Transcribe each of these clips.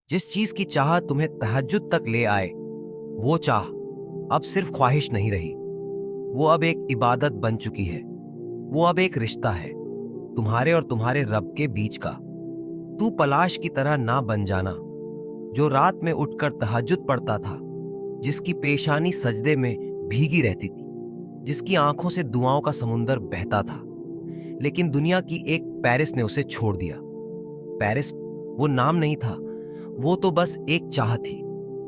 जिस चीज की चाह तुम्हें तहज्जुद तक ले आए, वो चाह अब सिर्फ ख्वाहिश नहीं रही, वो अब एक इबादत बन चुकी है। वो अब एक रिश्ता है, तुम्हारे और तुम्हारे रब के बीच का। तू पलाश की तरह ना बन जाना, जो रात में उठकर तहज्जुद पढ़ता था, जिसकी पेशानी सजदे में भीगी रहती थी, जिसकी आंखों से दुआओं का समुंदर बहता था। लेकिन दुनिया की एक पेरिस ने उसे छोड़ दिया। पेरिस वो नाम नहीं था, वो तो बस एक चाह थी,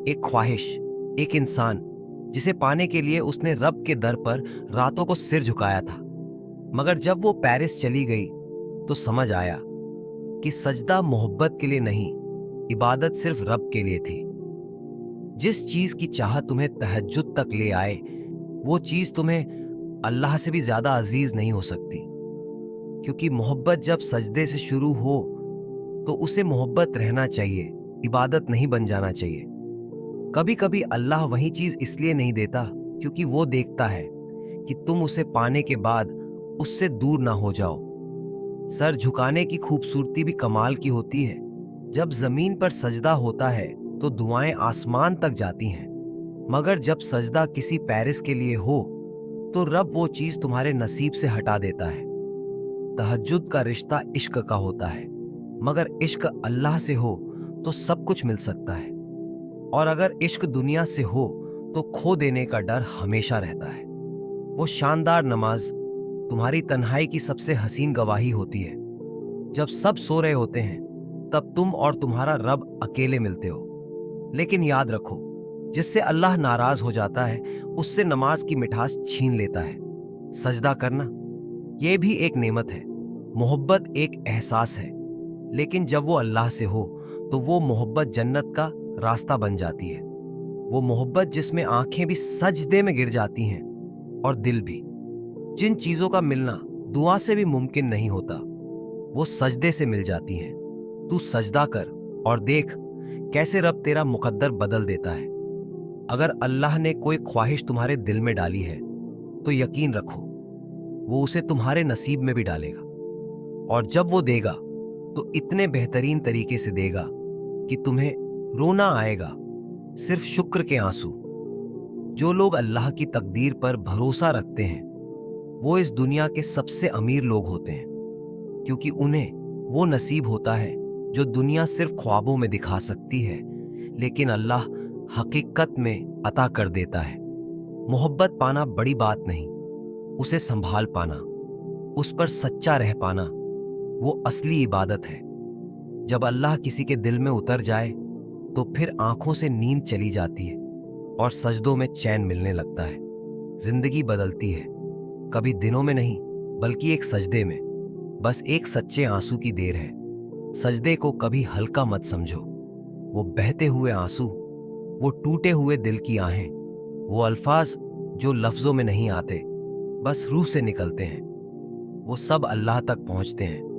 एक ख्वाहिश, एक इंसान जिसे पाने के लिए उसने रब के दर पर रातों को सिर झुकाया था। मगर जब वो पेरिस चली गई तो समझ आया कि सजदा मोहब्बत के लिए नहीं, इबादत सिर्फ रब के लिए थी। जिस चीज की चाह तुम्हें तहज्जुद तक ले आए, वो चीज तुम्हें अल्लाह से भी ज्यादा अजीज नहीं हो सकती। क्योंकि मोहब्बत जब सजदे से शुरू हो तो उसे मोहब्बत रहना चाहिए, इबादत नहीं बन जाना चाहिए। कभी कभी अल्लाह वही चीज इसलिए नहीं देता क्योंकि वो देखता है कि तुम उसे पाने के बाद उससे दूर ना हो जाओ। सर झुकाने की खूबसूरती भी कमाल की होती है। जब जमीन पर सजदा होता है तो दुआएं आसमान तक जाती हैं, मगर जब सजदा किसी पेरिस के लिए हो तो रब वो चीज तुम्हारे नसीब से हटा देता है। तहज्जुद का रिश्ता इश्क का होता है, मगर इश्क अल्लाह से हो तो सब कुछ मिल सकता है। और अगर इश्क दुनिया से हो तो खो देने का डर हमेशा रहता है। वो शानदार नमाज तुम्हारी तन्हाई की सबसे हसीन गवाही होती है। जब सब सो रहे होते हैं तब तुम और तुम्हारा रब अकेले मिलते हो। लेकिन याद रखो, जिससे अल्लाह नाराज हो जाता है उससे नमाज की मिठास छीन लेता है। सजदा करना यह भी एक नेमत है, मोहब्बत एक एहसास है। लेकिन जब वो अल्लाह से हो तो वो मोहब्बत जन्नत का रास्ता बन जाती है। वो मोहब्बत जिसमें आंखें भी सजदे में गिर जाती हैं और दिल भी। जिन चीजों का मिलना दुआ से भी मुमकिन नहीं होता, वो सजदे से मिल जाती हैं। तू सजदा कर और देख कैसे रब तेरा मुकद्दर बदल देता है। अगर अल्लाह ने कोई ख्वाहिश तुम्हारे दिल में डाली है तो यकीन रखो वो उसे तुम्हारे नसीब में भी डालेगा। और जब वो देगा तो इतने बेहतरीन तरीके से देगा कि तुम्हें रोना आएगा, सिर्फ शुक्र के आंसू। जो लोग अल्लाह की तकदीर पर भरोसा रखते हैं वो इस दुनिया के सबसे अमीर लोग होते हैं, क्योंकि उन्हें वो नसीब होता है जो दुनिया सिर्फ ख्वाबों में दिखा सकती है, लेकिन अल्लाह हकीकत में अता कर देता है। मोहब्बत पाना बड़ी बात नहीं, उसे संभाल पाना, उस पर सच्चा रह पाना, वो असली इबादत है। जब अल्लाह किसी के दिल में उतर जाए तो फिर आंखों से नींद चली जाती है और सजदों में चैन मिलने लगता है। जिंदगी बदलती है, कभी दिनों में नहीं बल्कि एक सजदे में। बस एक सच्चे आंसू की देर है। सजदे को कभी हल्का मत समझो। वो बहते हुए आंसू, वो टूटे हुए दिल की आहें, वो अल्फाज जो लफ्जों में नहीं आते बस रूह से निकलते हैं, वो सब अल्लाह तक पहुंचते हैं।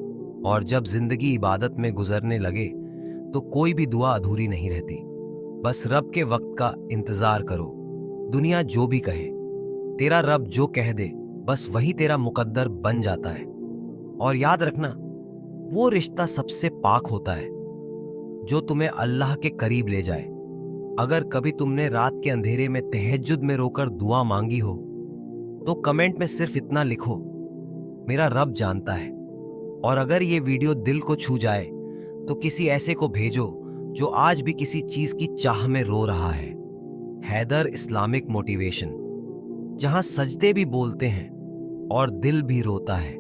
और जब जिंदगी इबादत में गुजरने लगे तो कोई भी दुआ अधूरी नहीं रहती। बस रब के वक्त का इंतजार करो। दुनिया जो भी कहे, तेरा रब जो कह दे बस वही तेरा मुकद्दर बन जाता है। और याद रखना, वो रिश्ता सबसे पाक होता है जो तुम्हें अल्लाह के करीब ले जाए। अगर कभी तुमने रात के अंधेरे में तहज्जुद में रोकर दुआ मांगी हो तो कमेंट में सिर्फ इतना लिखो, मेरा रब जानता है। और अगर ये वीडियो दिल को छू जाए तो किसी ऐसे को भेजो जो आज भी किसी चीज की चाह में रो रहा है। हैदर इस्लामिक मोटिवेशन, जहां सजदे भी बोलते हैं और दिल भी रोता है।